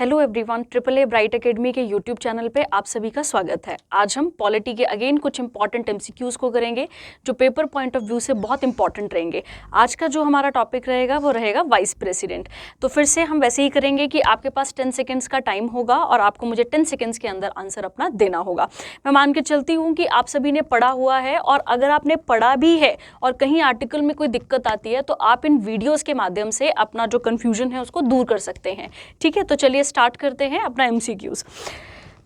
Hello everyone, triple a bright academy के YouTube channel पे आप सभी का स्वागत है। आज हम पॉलिटी के अगेन कुछ इंपॉर्टेंट एमसीक्यूज को करेंगे जो पेपर पॉइंट ऑफ व्यू से बहुत इंपॉर्टेंट रहेंगे। आज का जो हमारा टॉपिक रहेगा वो रहेगा वाइस प्रेसिडेंट। तो फिर से हम वैसे ही करेंगे कि आपके पास 10 सेकेंड्स का टाइम होगा और आपको मुझे 10 सेकेंड्स के अंदर आंसर अपना देना होगा। मैं मान के चलती हूँ कि आप सभी ने पढ़ा हुआ है, और अगर आपने पढ़ा भी है और कहीं आर्टिकल में कोई दिक्कत आती है तो आप इन वीडियोज़ के माध्यम से अपना जो कन्फ्यूजन है उसको दूर कर सकते हैं। ठीक है, तो चलिए स्टार्ट करते हैं अपना एमसीक्यूज।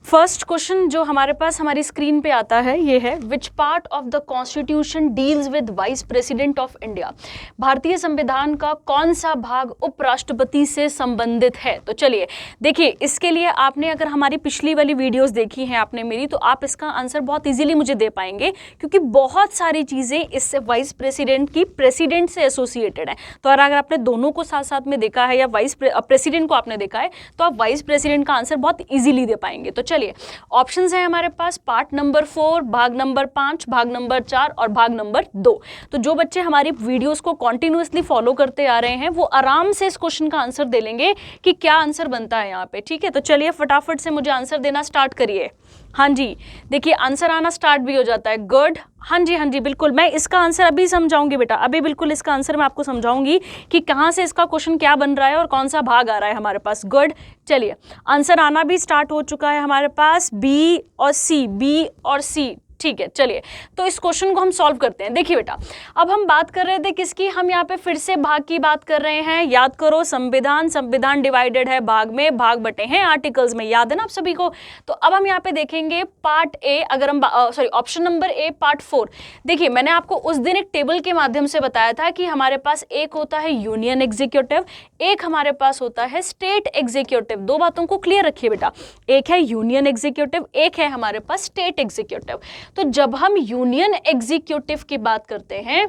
फर्स्ट क्वेश्चन जो हमारे पास हमारी स्क्रीन पे आता है ये है, which part of the constitution deals with vice president of India. भारतीय संविधान का कौन सा भाग उपराष्ट्रपति से संबंधित है। तो चलिए देखिए, इसके लिए आपने अगर हमारी पिछली वाली वीडियोस देखी हैं आपने मेरी, तो आप इसका आंसर बहुत इजीली मुझे दे पाएंगे, क्योंकि बहुत सारी चीज़ें इससे वाइस प्रेसिडेंट की प्रेसिडेंट से एसोसिएटेड हैं। तो अगर आपने दोनों को साथ साथ में देखा है या वाइस प्रेसिडेंट को आपने देखा है तो आप वाइस प्रेसिडेंट का आंसर बहुत इजीली दे पाएंगे। तो चलिए ऑप्शंस हैं हमारे पास, पार्ट नंबर 4, भाग नंबर 5, भाग नंबर 4 और भाग नंबर 2। तो जो बच्चे हमारी वीडियोस को कॉन्टिन्यूअसली फॉलो करते आ रहे हैं वो आराम से इस क्वेश्चन का आंसर दे लेंगे कि क्या आंसर बनता है यहाँ पे। ठीक है, तो चलिए फटाफट से मुझे आंसर देना स्टार्ट करिए। हाँ जी, देखिए आंसर आना स्टार्ट भी हो जाता है। गुड, हाँ जी बिल्कुल। मैं इसका आंसर अभी समझाऊंगी बेटा, अभी बिल्कुल इसका आंसर मैं आपको समझाऊंगी कि कहाँ से इसका क्वेश्चन क्या बन रहा है और कौन सा भाग आ रहा है हमारे पास। गुड, चलिए आंसर आना भी स्टार्ट हो चुका है हमारे पास, बी और सी। ठीक है, चलिए तो इस क्वेश्चन को हम सॉल्व करते हैं। देखिए बेटा, अब हम बात कर रहे थे किसकी, हम यहाँ पे फिर से भाग की बात कर रहे हैं। याद करो, संविधान डिवाइडेड है भाग में, भाग बटे हैं आर्टिकल्स में, याद है ना आप सभी को। तो अब हम यहाँ पे देखेंगे पार्ट ए, अगर हम ऑप्शन नंबर ए पार्ट 4। देखिए मैंने आपको उस दिन एक टेबल के माध्यम से बताया था कि हमारे पास एक होता है यूनियन एग्जीक्यूटिव, एक हमारे पास होता है स्टेट एग्जीक्यूटिव। दो बातों को क्लियर रखिए बेटा, एक है यूनियन एग्जीक्यूटिव, एक है हमारे पास स्टेट एग्जीक्यूटिव। तो जब हम यूनियन एग्जीक्यूटिव की बात करते हैं,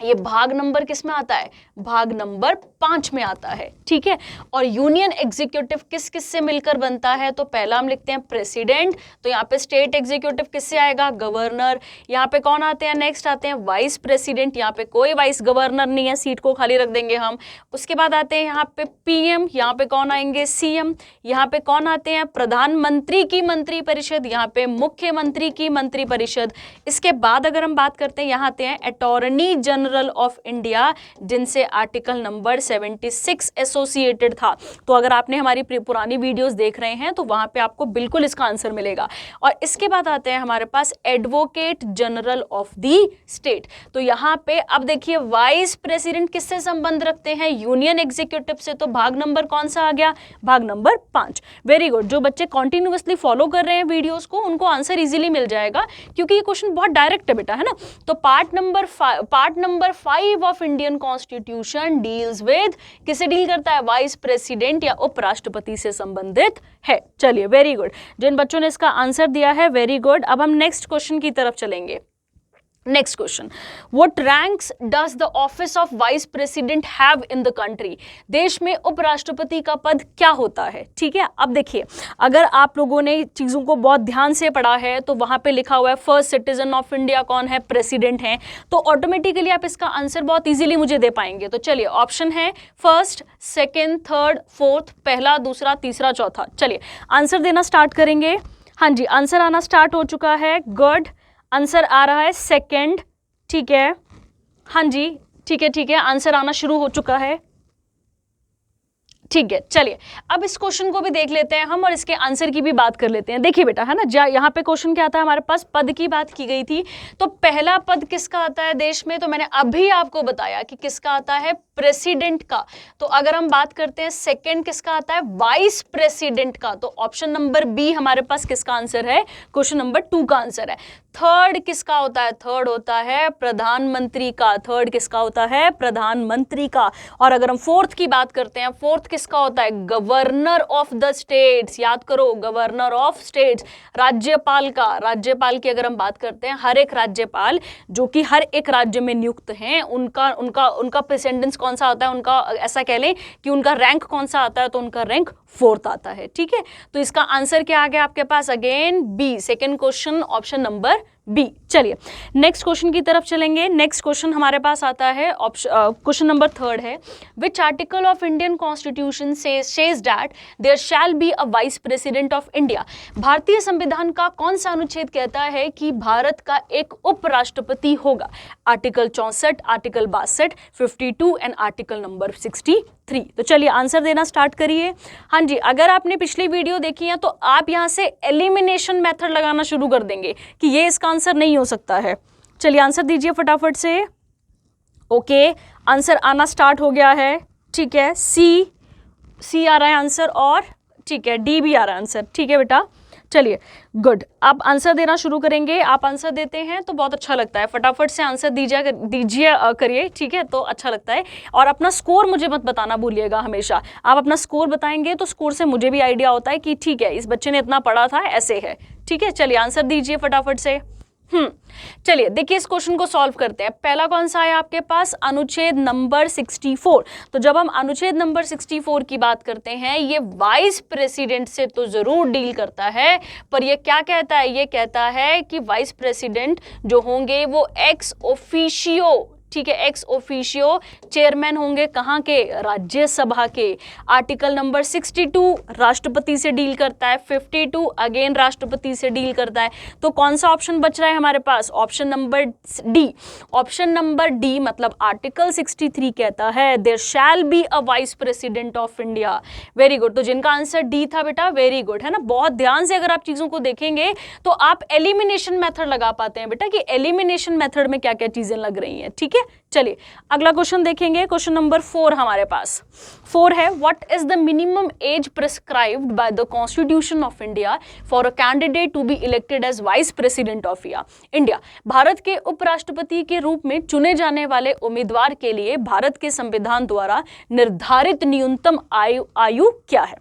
ये भाग नंबर किस में आता है, भाग नंबर 5 में आता है। ठीक है, और यूनियन एग्जीक्यूटिव किस किस से मिलकर बनता है, तो पहला हम लिखते हैं प्रेसिडेंट, तो यहाँ पे स्टेट एग्जीक्यूटिव किससे आएगा, गवर्नर। यहाँ पे कौन आते हैं, नेक्स्ट आते हैं वाइस प्रेसिडेंट, यहाँ पे कोई वाइस गवर्नर नहीं है, सीट को खाली रख देंगे हम। उसके बाद आते हैं यहाँ पे पीएम, यहाँ पे कौन आएंगे, सीएम। यहाँ पे कौन आते हैं, प्रधानमंत्री की मंत्री परिषद, यहाँ पे मुख्यमंत्री की मंत्री परिषद। इसके बाद अगर हम बात करते हैं, यहाँ आते हैं अटॉर्नी जनरल ऑफ इंडिया, जिनसे आर्टिकल नंबर 76 एसोसिएटेड था। तो अगर आपने हमारी पुरानी वीडियोस देख रहे हैं तो वहां पे आपको बिल्कुल इसका आंसर मिलेगा। और इसके बाद आते हैं हमारे पास advocate general of the state. तो यहाँ पे अब देखिए वाइस प्रेसिडेंट किससे संबंध रखते हैं, यूनियन एग्जीक्यूटिव से। तो भाग नंबर कौन सा आ गया, भाग नंबर 5। वेरी गुड, जो बच्चे कॉन्टिन्यूअसली फॉलो कर रहे हैं वीडियोस को उनको आंसर इजीली मिल जाएगा, क्योंकि ये क्वेश्चन बहुत डायरेक्ट है बेटा, है ना। तो part number 5 of Indian constitution deals with, किसे डील करता है, वाइस प्रेसिडेंट या उपराष्ट्रपति से संबंधित है। चलिए वेरी गुड, जिन बच्चों ने इसका आंसर दिया है वेरी गुड। अब हम नेक्स्ट क्वेश्चन की तरफ चलेंगे। Next question, what ranks does the office of vice president have in the country. देश में उपराष्ट्रपति का पद क्या होता है। ठीक है, अब देखिए अगर आप लोगों ने चीज़ों को बहुत ध्यान से पढ़ा है तो वहाँ पे लिखा हुआ है फर्स्ट सिटीजन ऑफ इंडिया कौन है, प्रेसिडेंट हैं। तो ऑटोमेटिकली आप इसका आंसर बहुत इजीली मुझे दे पाएंगे। तो चलिए ऑप्शन है फर्स्ट, सेकेंड, थर्ड, फोर्थ, पहला, दूसरा, तीसरा, चौथा। चलिए आंसर देना स्टार्ट करेंगे। हाँ जी, आंसर आना स्टार्ट हो चुका है। गुड, आंसर आ रहा है सेकंड। ठीक है, हाँ जी, ठीक है, आंसर आना शुरू हो चुका है। ठीक है, चलिए अब इस क्वेश्चन को भी देख लेते हैं हम और इसके आंसर की भी बात कर लेते हैं। देखिए बेटा, है ना, यहाँ पे क्वेश्चन क्या आता है हमारे पास, पद की बात की गई थी। तो पहला पद किसका आता है देश में, तो मैंने अभी आपको बताया कि किसका आता है, प्रेसिडेंट का। तो अगर हम बात करते हैं सेकंड किसका आता है, वाइस प्रेसिडेंट का। तो ऑप्शन नंबर बी हमारे पास किसका आंसर है, क्वेश्चन नंबर 2 का आंसर है। थर्ड किसका होता है, थर्ड होता है प्रधानमंत्री का। थर्ड किसका होता है, प्रधानमंत्री का। और अगर हम फोर्थ की बात करते हैं, फोर्थ किसका होता है, गवर्नर ऑफ द स्टेट्स। याद करो, गवर्नर ऑफ स्टेट्स, राज्यपाल का। राज्यपाल की अगर हम बात करते हैं, हर एक राज्यपाल जो कि हर एक राज्य में नियुक्त हैं, उनका प्रेसिडेंस कौन सा होता है, उनका ऐसा कह लें कि उनका रैंक कौन सा आता है, तो उनका रैंक 4th आता है। ठीक है, तो इसका आंसर क्या आ गया आपके पास, again B, second question option number B. चलिए नेक्स्ट क्वेश्चन की तरफ चलेंगे। नेक्स्ट क्वेश्चन हमारे पास आता है क्वेश्चन नंबर 3 है, which article of Indian constitution says that there shall be a vice president of India. भारतीय संविधान का कौन सा अनुच्छेद कहता है कि भारत का एक उपराष्ट्रपति होगा? Article 64, article 62, 52 and article number 63। तो चलिए आंसर देना स्टार्ट करिए। हाँ जी, अगर आपने पिछली वीडियो देखी है तो आप यहाँ से एलिमिनेशन मेथड लगाना शुरू कर देंगे कि ये इसका आंसर नहीं हो सकता है। चलिए आंसर दीजिए फटाफट से। ओके, आंसर आना स्टार्ट हो गया है। ठीक है, सी आ रहा है आंसर, और ठीक है डी भी आ रहा है आंसर। ठीक है बेटा, चलिए गुड। आप आंसर देना शुरू करेंगे। आप आंसर देते हैं तो बहुत अच्छा लगता है, फटाफट से आंसर दीजिए करिए। ठीक है, तो अच्छा लगता है। और अपना स्कोर मुझे मत बताना भूलिएगा हमेशा। आप अपना स्कोर बताएंगे तो स्कोर से मुझे भी आइडिया होता है कि ठीक है इस बच्चे ने इतना पढ़ा था, ऐसे है। ठीक है, चलिए आंसर दीजिए फटाफट से। चलिए देखिए इस क्वेश्चन को सॉल्व करते हैं। पहला कौन सा है आपके पास? अनुच्छेद नंबर 64। तो जब हम अनुच्छेद नंबर 64 की बात करते हैं, ये वाइस प्रेसिडेंट से तो जरूर डील करता है, पर ये क्या कहता है? ये कहता है कि वाइस प्रेसिडेंट जो होंगे वो एक्स ऑफिशियो, ठीक है, एक्स ऑफिशियो चेयरमैन होंगे। कहाँ के? राज्यसभा के। आर्टिकल नंबर 62 राष्ट्रपति से डील करता है, 52 अगेन राष्ट्रपति से डील करता है। तो कौन सा ऑप्शन बच रहा है हमारे पास? Option number D. Option number D मतलब आर्टिकल 63 कहता है there shall be a vice president of India. Very good. तो जिनका आंसर डी था बेटा, वेरी गुड, है ना। बहुत ध्यान से अगर आप चीजों को देखेंगे तो आप एलिमिनेशन मेथड लगा पाते हैं बेटा कि एलिमिनेशन मेथड में क्या क्या चीजें लग रही हैं। ठीक है, चलिए अगला क्वेश्चन देखेंगे। क्वेश्चन नंबर 4 हमारे पास 4 है, what is the minimum age prescribed by the constitution of India for a candidate to be elected as vice president of India. भारत के उपराष्ट्रपति के रूप में चुने जाने वाले उम्मीदवार के लिए भारत के संविधान द्वारा निर्धारित न्यूनतम आयु क्या है?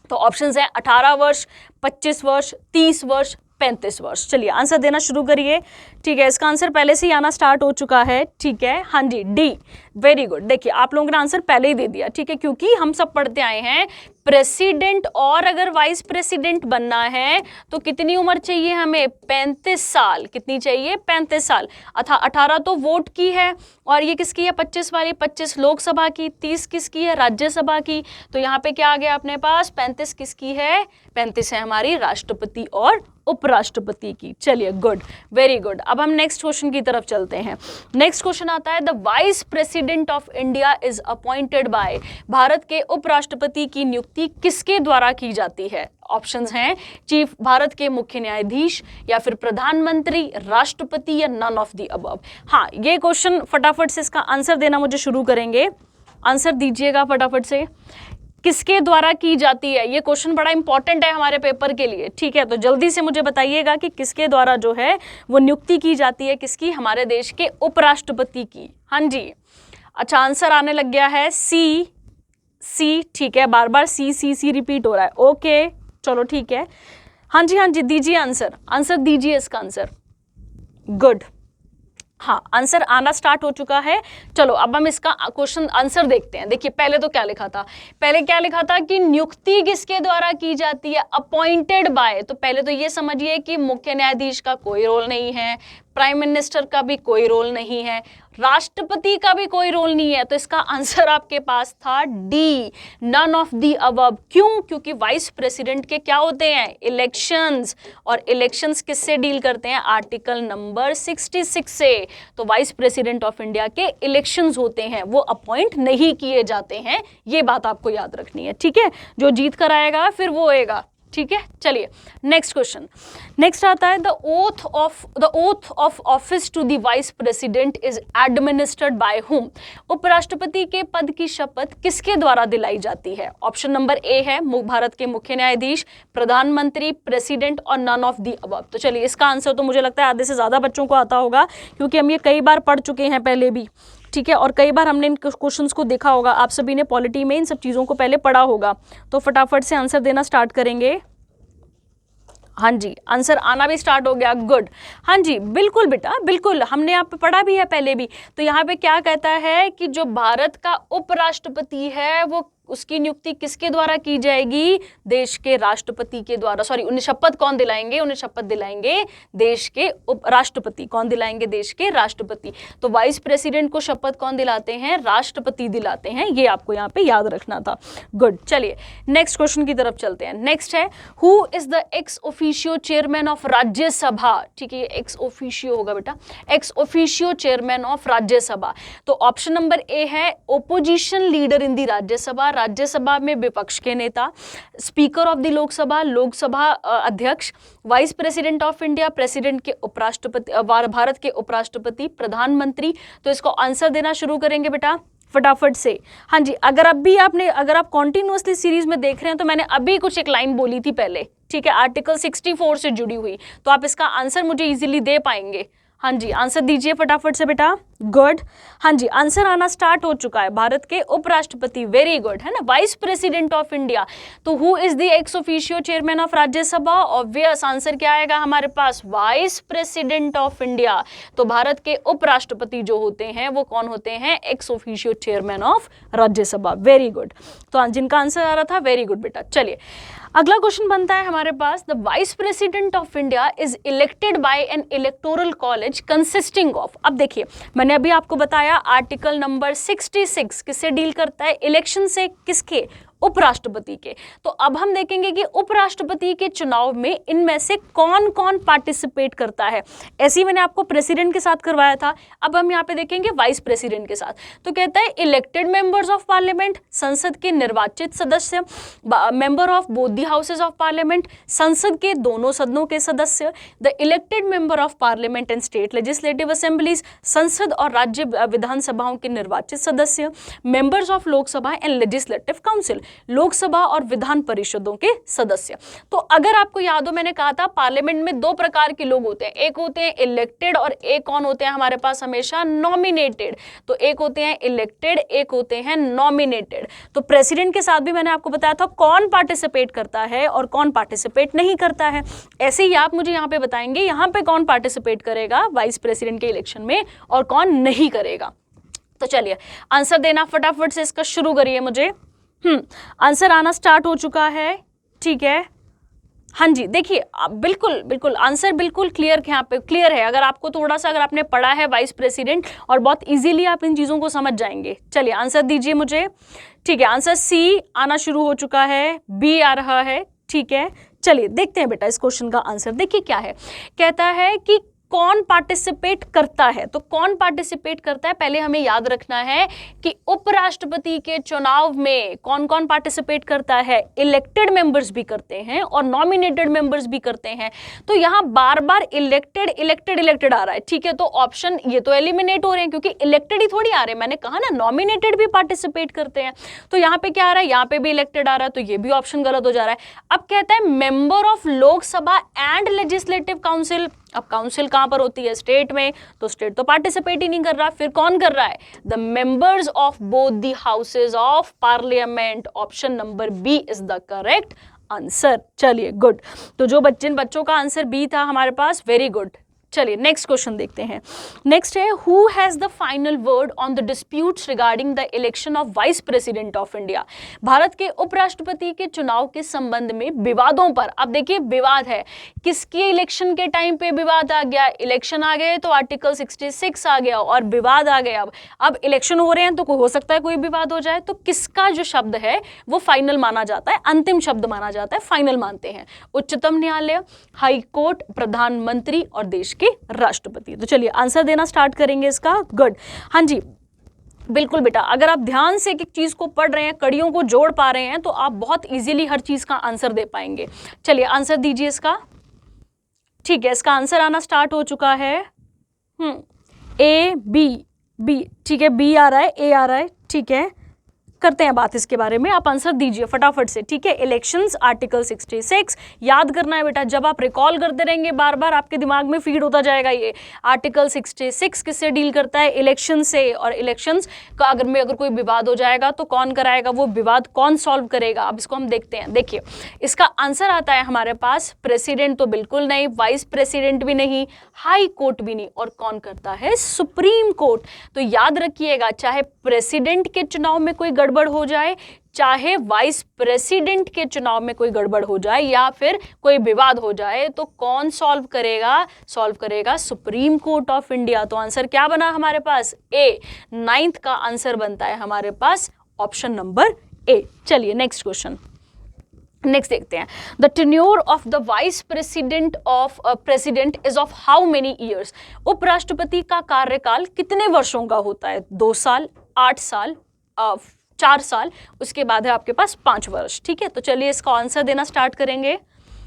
तो ऑप्शंस हैं 18 वर्ष, 25 वर्ष, 30 वर्ष, 35 वर्ष। चलिए आंसर देना शुरू करिए। ठीक है, इसका आंसर पहले से ही आना स्टार्ट हो चुका है। ठीक है, हाँ जी, डी। Very good. देखिए आप लोगों ने आंसर पहले ही दे दिया। ठीक है, क्योंकि हम सब पढ़ते आए हैं प्रेसिडेंट और अगर वाइस प्रेसिडेंट बनना है तो कितनी उम्र चाहिए हमें? 35 साल। कितनी चाहिए? 35 साल। 18 तो वोट की है, और ये किसकी है? 25 वाली, 25 लोकसभा की, 30 किसकी है? राज्यसभा की। तो यहाँ पे क्या आ गया अपने पास? 35 किसकी है? 35 है हमारी राष्ट्रपति और उपराष्ट्रपति की। चलिए गुड, वेरी गुड। अब हम नेक्स्ट क्वेश्चन की तरफ चलते हैं। नेक्स्ट क्वेश्चन आता है, the vice president of India is appointed by. Bharat के उपराष्ट्रपति की नियुक्ति किसके द्वारा की जाती है? ऑप्शंस हैं चीफ, भारत के मुख्य न्यायाधीश, या फिर प्रधानमंत्री, राष्ट्रपति, या नन ऑफ द अबव। हाँ, ये क्वेश्चन फटाफट से इसका आंसर देना मुझे शुरू करेंगे। आंसर दीजिएगा फटाफट से। किसके द्वारा की जाती है? ये क्वेश्चन बड़ा इंपॉर्टेंट है हमारे पेपर के लिए। ठीक है, तो जल्दी से मुझे बताइएगा कि किसके द्वारा जो है वो नियुक्ति की जाती है, किसकी? हमारे देश के उपराष्ट्रपति की। हाँ जी, अच्छा आंसर आने लग गया है सी। ठीक है, बार बार सी रिपीट हो रहा है। ओके चलो ठीक है, हाँ जी दीजिए आंसर दीजिए इसका आंसर। गुड, हाँ आंसर आना स्टार्ट हो चुका है। चलो अब हम इसका क्वेश्चन आंसर देखते हैं। देखिए पहले तो क्या लिखा था? पहले क्या लिखा था कि नियुक्ति किसके द्वारा की जाती है? Appointed by. तो पहले तो ये समझिए कि मुख्य न्यायाधीश का कोई रोल नहीं है, प्राइम मिनिस्टर का भी कोई रोल नहीं है, राष्ट्रपति का भी कोई रोल नहीं है। तो इसका आंसर आपके पास था D, none of the above. क्यों? क्योंकि वाइस प्रेसिडेंट के क्या होते हैं? इलेक्शंस, और इलेक्शंस किससे डील करते हैं? आर्टिकल नंबर 66 से। तो वाइस प्रेसिडेंट ऑफ इंडिया के इलेक्शंस होते हैं, वो अपॉइंट नहीं किए जाते हैं। ये बात आपको याद रखनी है। ठीक है, जो जीत कर आएगा फिर वो होएगा। ठीक है, चलिए नेक्स्ट क्वेश्चन। नेक्स्ट आता है, the oath of office to the vice president is administered by whom. उपराष्ट्रपति के पद की शपथ किसके द्वारा दिलाई जाती है? ऑप्शन नंबर ए है भारत के मुख्य न्यायाधीश, प्रधानमंत्री, प्रेसिडेंट, और नन ऑफ द अबव। तो चलिए इसका आंसर तो मुझे लगता है आधे से ज्यादा बच्चों को आता होगा, क्योंकि हम ये कई बार पढ़ चुके हैं पहले भी। ठीक है, और कई बार हमने इन क्वेश्चंस को देखा होगा। आप सभी ने पॉलिटी में इन सब चीज़ों को पहले पढ़ा होगा। तो फटाफट से आंसर देना स्टार्ट करेंगे। हाँ जी, आंसर आना भी स्टार्ट हो गया। गुड, हाँ जी बिल्कुल बेटा, बिल्कुल हमने यहाँ पे पढ़ा भी है पहले भी। तो यहाँ पे क्या कहता है कि जो भारत का उपराष्ट्रपति है वो उसकी नियुक्ति किसके द्वारा की जाएगी? देश के राष्ट्रपति के द्वारा। सॉरी, उन्हें शपथ कौन दिलाएंगे? उन्हें शपथ दिलाएंगे देश के राष्ट्रपति। कौन दिलाएंगे? देश के राष्ट्रपति। तो वाइस प्रेसिडेंट को शपथ कौन दिलाते हैं? राष्ट्रपति दिलाते हैं। ये आपको यहाँ पे याद रखना था। गुड, चलिए नेक्स्ट क्वेश्चन की तरफ चलते हैं। नेक्स्ट है, who is the ex officio chairman of Rajya Sabha? ठीक है, ये एक्स ऑफिशियो होगा बेटा, ex officio chairman of Rajya Sabha. तो ऑप्शन नंबर ए है opposition leader in the Rajya Sabha, Rajya Sabha में विपक्ष के नेता, speaker of the Lok Sabha, Lok Sabha अध्यक्ष, vice president of India, president के उपराष्ट्रपति, भारत के उपराष्ट्रपति, प्रधानमंत्री। तो इसको आंसर देना शुरू करेंगे बेटा फटाफट से। हाँ जी, अगर आप कॉन्टिन्यूसली सीरीज में देख रहे हैं तो मैंने अभी कुछ एक लाइन बोली थी पहले, ठीक है, आर्टिकल 64 से जुड़ी हुई, तो आप इसका आंसर मुझे इजीली दे पाएंगे। हाँ जी, आंसर दीजिए फटाफट से बेटा। गुड, हाँ जी, आंसर आना स्टार्ट हो चुका है। भारत के उपराष्ट्रपति, वेरी गुड, है ना। वाइस प्रेसिडेंट ऑफ इंडिया, तो who is the ex officio chairman of Rajya Sabha? Obvious answer क्या आएगा हमारे पास? Vice president of India. तो भारत के उपराष्ट्रपति जो होते हैं वो कौन होते हैं? X officio chairman of Rajya Sabha. Very good, तो जिनका आंसर आ रहा था, वेरी गुड बेटा। चलिए अगला क्वेश्चन बनता है हमारे पास, the vice president of India is elected by an electoral college consisting of. अब देखिए, मैंने अभी आपको बताया आर्टिकल नंबर 66 किससे डील करता है? इलेक्शन से। किसके? उपराष्ट्रपति के। तो अब हम देखेंगे कि उपराष्ट्रपति के चुनाव में इनमें से कौन कौन पार्टिसिपेट करता है। ऐसे ही मैंने आपको प्रेसिडेंट के साथ करवाया था, अब हम यहाँ पे देखेंगे वाइस प्रेसिडेंट के साथ। तो कहता है इलेक्टेड मेंबर्स ऑफ पार्लियामेंट, संसद के निर्वाचित सदस्य, member of both the houses of parliament, संसद के दोनों सदनों के सदस्य, the elected member of parliament and state legislative assemblies, संसद और राज्य विधानसभाओं के निर्वाचित सदस्य, members of Lok Sabha and legislative council, Lok Sabha और विधान परिषदों के सदस्य। तो अगर आपको याद हो, मैंने कहा था पार्लियामेंट में दो प्रकार के लोग होते हैं, एक होते हैं इलेक्टेड और एक कौन होते हैं हमारे पास हमेशा? नॉमिनेटेड। तो एक होते हैं इलेक्टेड, एक होते हैं नॉमिनेटेड। तो प्रेसिडेंट के साथ भी मैंने आपको बताया था कौन पार्टिसिपेट करता है और कौन पार्टिसिपेट नहीं करता है। ऐसे ही आप मुझे यहाँ पे बताएंगे यहाँ पे कौन पार्टिसिपेट करेगा वाइस प्रेसिडेंट के इलेक्शन में और कौन नहीं करेगा। तो चलिए आंसर देना फटाफट से इसका शुरू करिए मुझे। आंसर आना स्टार्ट हो चुका है, ठीक है। हाँ जी, देखिए बिल्कुल बिल्कुल आंसर बिल्कुल क्लियर यहाँ पे क्लियर है। अगर आपको थोड़ा सा अगर आपने पढ़ा है वाइस प्रेसिडेंट, और बहुत इजीली आप इन चीज़ों को समझ जाएंगे। चलिए आंसर दीजिए मुझे, ठीक है। आंसर सी आना शुरू हो चुका है, बी आ रहा है, ठीक है। चलिए देखते हैं बेटा इस क्वेश्चन का आंसर। देखिए क्या है, कहता है कि कौन पार्टिसिपेट करता है। तो कौन पार्टिसिपेट करता है, पहले हमें याद रखना है कि उपराष्ट्रपति के चुनाव में कौन कौन पार्टिसिपेट करता है? इलेक्टेड मेंबर्स भी करते हैं और नॉमिनेटेड मेंबर्स भी करते हैं। तो यहाँ बार बार इलेक्टेड आ रहा है, ठीक है। तो ऑप्शन ये तो एलिमिनेट हो रहे हैं क्योंकि इलेक्टेड ही थोड़ी आ रहे हैं। मैंने कहा ना नॉमिनेटेड भी पार्टिसिपेट करते हैं। तो यहाँ पे क्या आ रहा है? यहाँ पे भी इलेक्टेड आ रहा है, तो ये भी ऑप्शन गलत हो जा रहा है। अब कहता है member of Lok Sabha and legislative council. अब काउंसिल कहां पर होती है? स्टेट में। तो स्टेट तो पार्टिसिपेट ही नहीं कर रहा, फिर कौन कर रहा है? The members of both the houses of parliament. Option number B is the correct answer. चलिए गुड, तो जो जिन बच्चों का आंसर बी था हमारे पास, वेरी गुड। चलिए नेक्स्ट क्वेश्चन देखते हैं। नेक्स्ट है, who has the final word on the disputes regarding the election of vice president of India. भारत के उपराष्ट्रपति के चुनाव के संबंध में विवादों पर, अब देखिए विवाद है, किसके इलेक्शन के टाइम पे विवाद आ गया? इलेक्शन आ गए तो आर्टिकल 66 आ गया और विवाद आ गया। अब इलेक्शन हो रहे हैं तो हो सकता है कोई विवाद हो जाए, तो किसका जो शब्द है वो फाइनल माना जाता है, अंतिम शब्द माना जाता है, फाइनल मानते हैं? उच्चतम न्यायालय, हाई कोर्ट, प्रधानमंत्री और देश के राष्ट्रपति। तो चलिए आंसर देना स्टार्ट करेंगे इसका। गुड, हाँ जी बिल्कुल बेटा, अगर आप ध्यान से एक चीज को पढ़ रहे हैं, कड़ियों को जोड़ पा रहे हैं, तो आप बहुत इजीली हर चीज का आंसर दे पाएंगे। चलिए आंसर दीजिए इसका, ठीक है। इसका आंसर आना स्टार्ट हो चुका है, ए बी, ठीक है। बी आ रहा है, ए आ रहा है, ठीक है। करते हैं बात इसके बारे में, आप आंसर दीजिए फटाफट से, ठीक है। इलेक्शंस आर्टिकल 66 याद करना है बेटा, जब आप रिकॉल करते रहेंगे बार बार आपके दिमाग में फीड होता जाएगा। ये आर्टिकल 66 किससे डील करता है? इलेक्शन से। और इलेक्शंस का अगर कोई विवाद हो जाएगा तो कौन कराएगा? वो विवाद कौन सॉल्व करेगा? अब इसको हम देखते हैं। देखिए इसका आंसर आता है हमारे पास प्रेसिडेंट तो बिल्कुल नहीं, वाइस प्रेसिडेंट भी नहीं, हाई कोर्ट भी नहीं, और कौन करता है? Supreme court. तो याद रखिएगा, चाहे प्रेसिडेंट के चुनाव में कोई गड़बड़ हो जाए, चाहे वाइस प्रेसिडेंट के चुनाव में कोई गड़बड़ हो जाए या फिर कोई विवाद हो जाए तो कौन सॉल्व करेगा सुप्रीम कोर्ट ऑफ इंडिया। तो आंसर क्या बना हमारे पास? ए। 9th का आंसर बनता है हमारे पास ऑप्शन नंबर ए। चलिए नेक्स्ट क्वेश्चन, नेक्स्ट देखते हैं। The tenure of the vice president is of how many years? उपराष्ट्रपति का कार्यकाल कितने वर्षों का होता है? 2 साल, 8 साल, 4 साल, उसके बाद है आपके पास 5 वर्ष। ठीक है, तो चलिए इसका आंसर देना स्टार्ट करेंगे।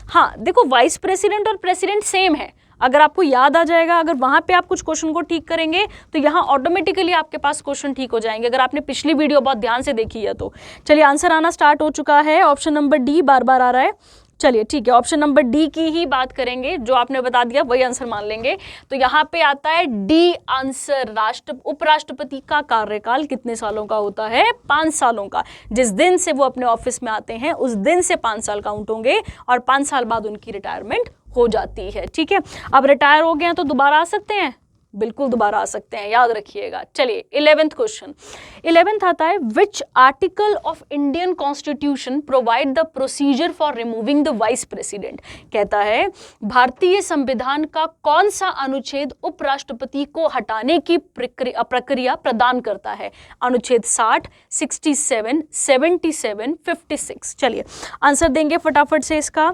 हाँ देखो, वाइस प्रेसिडेंट और प्रेसिडेंट सेम है, अगर आपको याद आ जाएगा, अगर वहां पे आप कुछ क्वेश्चन को ठीक करेंगे तो यहाँ ऑटोमेटिकली आपके पास क्वेश्चन ठीक हो जाएंगे, अगर आपने पिछली वीडियो बहुत ध्यान से देखी है तो। चलिए आंसर आना स्टार्ट हो चुका है, ऑप्शन नंबर डी बार बार आ रहा है। चलिए ठीक है, ऑप्शन नंबर डी की ही बात करेंगे, जो आपने बता दिया वही आंसर मान लेंगे। तो यहाँ पे आता है डी आंसर, उपराष्ट्रपति का कार्यकाल कितने सालों का होता है? 5 सालों का। जिस दिन से वो अपने ऑफिस में आते हैं उस दिन से 5 साल काउंट होंगे और 5 साल बाद उनकी रिटायरमेंट हो जाती है। ठीक है, अब रिटायर हो गए हैं तो दोबारा आ सकते हैं, बिल्कुल दोबारा आ सकते हैं, याद रखिएगा। चलिए 11th क्वेश्चन, 11th आता है which article of Indian constitution provide the procedure for removing the vice president? कहता है भारतीय संविधान का कौन सा अनुच्छेद उपराष्ट्रपति को हटाने की प्रक्रिया प्रदान करता है? अनुच्छेद 60, 67, 77, 56। चलिए आंसर देंगे फटाफट से, इसका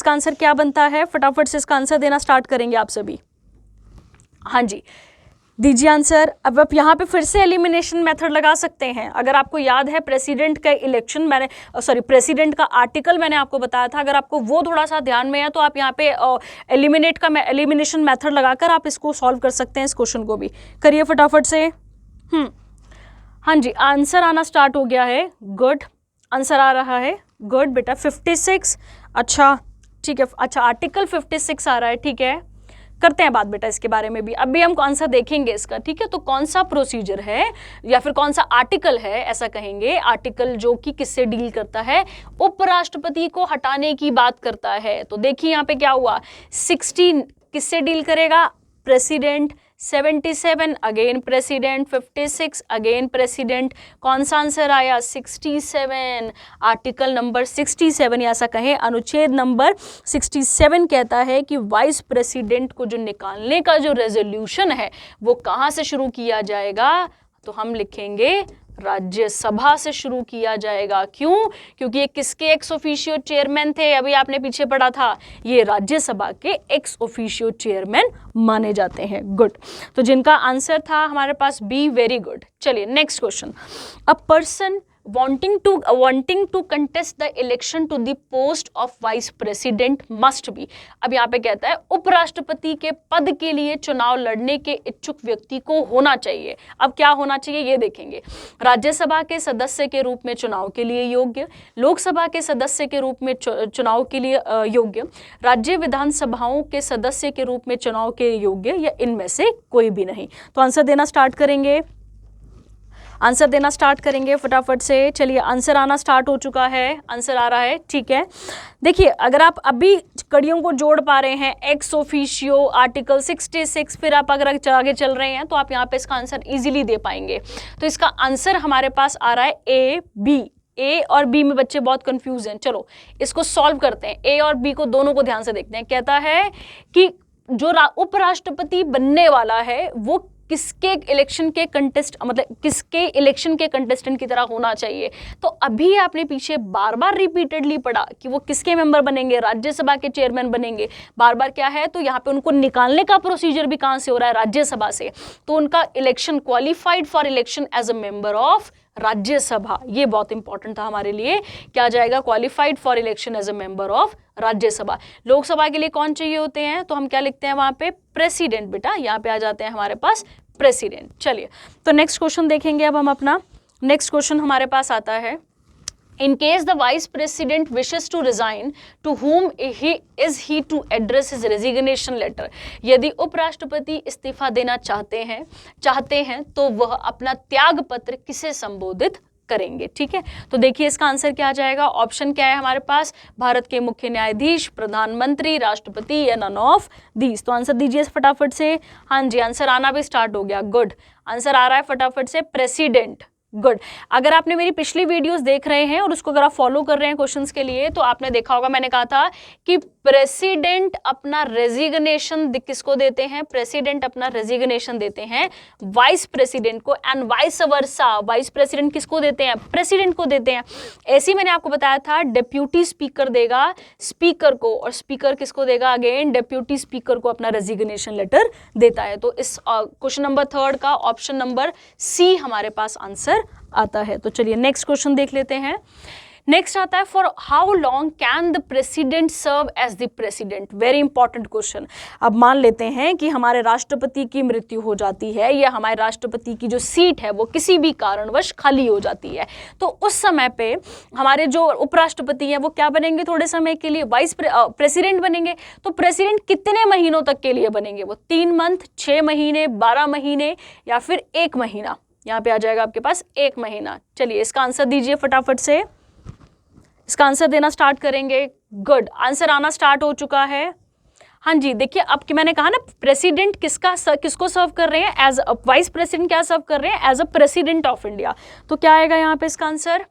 आंसर क्या बनता है? फटाफट से इसका आंसर देना स्टार्ट करेंगे आप सभी। हाँ जी, दीजिए आंसर। अब आप यहाँ पे फिर से एलिमिनेशन मेथड लगा सकते हैं। अगर आपको याद है प्रेसिडेंट का इलेक्शन प्रेसिडेंट का आर्टिकल मैंने आपको बताया था, अगर आपको वो थोड़ा सा ध्यान में है तो आप यहाँ पे एलिमिनेशन मेथड लगाकर आप इसको सॉल्व कर सकते हैं। इस क्वेश्चन को भी करिए फटाफट से। हाँ जी, आंसर आना स्टार्ट हो गया है, गुड, आंसर आ रहा है, गुड बेटा। 56, अच्छा ठीक है, अच्छा आर्टिकल 56 आ रहा है, ठीक है, करते हैं बात बेटा इसके बारे में भी, अभी हम आंसर देखेंगे इसका। ठीक है, तो कौन सा प्रोसीजर है या फिर कौन सा आर्टिकल है, ऐसा कहेंगे, आर्टिकल जो कि किससे डील करता है? उपराष्ट्रपति को हटाने की बात करता है। तो देखिए यहाँ पे क्या हुआ, 60 किससे डील करेगा? President, 77 again president, 56 again president. कौन सा आंसर आया? 67, आर्टिकल नंबर 67, या ऐसा कहें अनुच्छेद नंबर 67 कहता है कि वाइस प्रेसिडेंट को जो निकालने का जो रेजोल्यूशन है वो कहाँ से शुरू किया जाएगा? तो हम लिखेंगे राज्यसभा से शुरू किया जाएगा। क्यों? क्योंकि ये किसके एक्स ऑफिशियो चेयरमैन थे? अभी आपने पीछे पढ़ा था, ये राज्यसभा के एक्स ऑफिशियो चेयरमैन माने जाते हैं। गुड, तो जिनका आंसर था हमारे पास बी, वेरी गुड। चलिए next question, a person wanting to contest the election to the post of vice president must be। अब यहाँ पे कहता है उपराष्ट्रपति के पद के लिए चुनाव लड़ने के इच्छुक व्यक्ति को होना चाहिए। अब क्या होना चाहिए ये देखेंगे, राज्यसभा के सदस्य के रूप में चुनाव के लिए योग्य, लोकसभा के सदस्य के रूप में चुनाव के लिए योग्य, राज्य विधानसभाओं के सदस्य के रूप में चुनाव के योग्य, या इनमें से कोई भी नहीं। तो आंसर देना स्टार्ट करेंगे, आंसर देना स्टार्ट करेंगे फटाफट से। चलिए आंसर आना स्टार्ट हो चुका है, आंसर आ रहा है, ठीक है। देखिए अगर आप अभी कड़ियों को जोड़ पा रहे हैं, एक्स ऑफिशियो, आर्टिकल 66, फिर आप अगर आगे चल रहे हैं तो आप यहाँ पे इसका आंसर इजीली दे पाएंगे। तो इसका आंसर हमारे पास आ रहा है ए, बी। ए और बी में बच्चे बहुत कंफ्यूज हैं, चलो इसको सॉल्व करते हैं। ए और बी को दोनों को ध्यान से देखते हैं। कहता है कि जो उपराष्ट्रपति बनने वाला है वो किसके इलेक्शन के किसके इलेक्शन के कंटेस्टेंट की तरह होना चाहिए। तो अभी आपने पीछे बार बार रिपीटेडली पढ़ा कि वो किसके मेंबर बनेंगे? राज्यसभा के चेयरमैन बनेंगे। बार बार क्या है, तो यहाँ पे उनको निकालने का प्रोसीजर भी कहाँ से हो रहा है? राज्यसभा से। तो उनका election qualified for election as a member of Rajya Sabha, ये बहुत इंपॉर्टेंट था हमारे लिए। क्या जाएगा? Qualified for election as a member of Rajya Sabha. Lok Sabha के लिए कौन चाहिए होते हैं? तो हम क्या लिखते हैं वहां पे? प्रेसिडेंट बेटा, यहाँ पे आ जाते हैं हमारे पास प्रेसिडेंट। चलिए तो नेक्स्ट क्वेश्चन देखेंगे अब हम अपना। नेक्स्ट क्वेश्चन हमारे पास आता है, In case the vice president wishes to resign, to whom is he to address his resignation letter? यदि उपराष्ट्रपति इस्तीफा देना चाहते हैं तो वह अपना त्याग पत्र किसे संबोधित करेंगे? ठीक है, तो देखिए इसका आंसर क्या आ जाएगा। ऑप्शन क्या है हमारे पास? भारत के मुख्य न्यायाधीश, प्रधानमंत्री, राष्ट्रपति, या नन ऑफ दीज। तो आंसर दीजिए फटाफट से। हाँ जी, आंसर आना भी स्टार्ट हो गया, गुड। आंसर आ रहा है फटाफट से, प्रेसिडेंट। गुड। अगर आपने मेरी पिछली वीडियोस देख रहे हैं और उसको अगर आप फॉलो कर रहे हैं क्वेश्चंस के लिए, तो आपने देखा होगा मैंने कहा था कि प्रेसिडेंट अपना रेजिग्नेशन किसको देते हैं, प्रेसिडेंट अपना रेजिग्नेशन देते हैं वाइस प्रेसिडेंट को, and vice versa vice president किसको देते हैं, प्रेसिडेंट को देते हैं। ऐसे ही मैंने आपको बताया था डिप्यूटी स्पीकर देगा स्पीकर को, और स्पीकर किसको देगा, अगेन डिप्यूटी स्पीकर को अपना रेजिग्नेशन लेटर देता है। तो इस क्वेश्चन नंबर 3 का ऑप्शन नंबर सी हमारे पास आंसर आता है। तो चलिए नेक्स्ट क्वेश्चन देख लेते हैं। नेक्स्ट आता है, for how long can the president serve as the president. Very important question. अब मान लेते हैं कि हमारे राष्ट्रपति की मृत्यु हो जाती है या हमारे राष्ट्रपति की जो सीट है वो किसी भी कारणवश खाली हो जाती है, तो उस समय पे हमारे जो उपराष्ट्रपति हैं वो क्या बनेंगे, थोड़े समय के लिए वाइस प्रेसिडेंट बनेंगे। तो प्रेसिडेंट कितने महीनों तक के लिए बनेंगे, वो 3 मंथ, 6 महीने, 12 महीने या फिर 1 महीना। यहाँ पे आ जाएगा आपके पास 1 महीना। चलिए इसका आंसर दीजिए फटाफट से, इसका आंसर देना स्टार्ट करेंगे। गुड, आंसर आना स्टार्ट हो चुका है। हाँ जी, देखिए अब कि मैंने कहा ना प्रेसिडेंट किसको सर्व कर रहे हैं, एज वाइस प्रेसिडेंट क्या सर्व कर रहे हैं, as a president of India. तो क्या आएगा यहाँ पे इसका आंसर,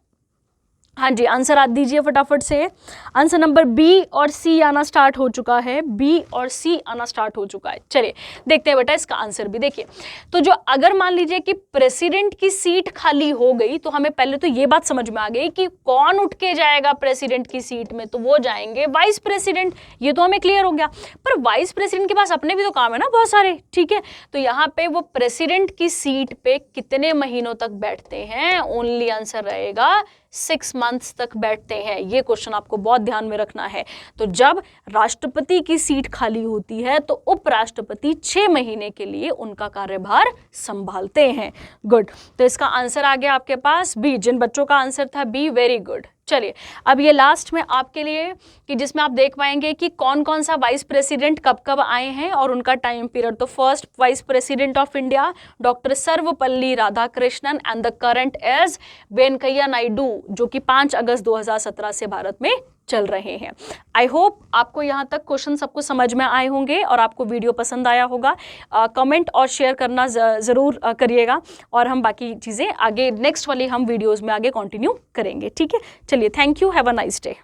हाँ जी आंसर आ दीजिए फटाफट से। आंसर नंबर बी और सी आना स्टार्ट हो चुका है, बी और सी आना स्टार्ट हो चुका है। चलिए देखते हैं बेटा इसका आंसर भी। देखिए तो जो अगर मान लीजिए कि प्रेसिडेंट की सीट खाली हो गई, तो हमें पहले तो ये बात समझ में आ गई कि कौन उठ के जाएगा प्रेसिडेंट की सीट में, तो वो जाएंगे वाइस प्रेसिडेंट। ये तो हमें क्लियर हो गया, पर वाइस प्रेसिडेंट के पास अपने भी तो काम है ना बहुत सारे, ठीक है। तो यहाँ पे वो प्रेसिडेंट की सीट पे कितने महीनों तक बैठते हैं, ओनली आंसर रहेगा 6 मंथ्स तक बैठते हैं। ये क्वेश्चन आपको बहुत ध्यान में रखना है। तो जब राष्ट्रपति की सीट खाली होती है तो उपराष्ट्रपति 6 महीने के लिए उनका कार्यभार संभालते हैं। गुड, तो इसका आंसर आ गया आपके पास बी। जिन बच्चों का आंसर था बी, वेरी गुड। चलिए अब ये लास्ट में आपके लिए कि जिसमें आप देख पाएंगे कि कौन कौन सा वाइस प्रेसिडेंट कब कब आए हैं और उनका टाइम पीरियड। तो first vice president of India doctor Sarvepalli Radhakrishnan, and the current is Venkaiah Naidu, जो कि 5 अगस्त 2017 से भारत में चल रहे हैं। आई होप आपको यहाँ तक क्वेश्चन सबको समझ में आए होंगे और आपको वीडियो पसंद आया होगा। कमेंट और शेयर करना ज़रूर करिएगा, और हम बाकी चीज़ें आगे नेक्स्ट वाली हम वीडियोज़ में आगे कंटिन्यू करेंगे, ठीक है। चलिए, thank you, have a nice day.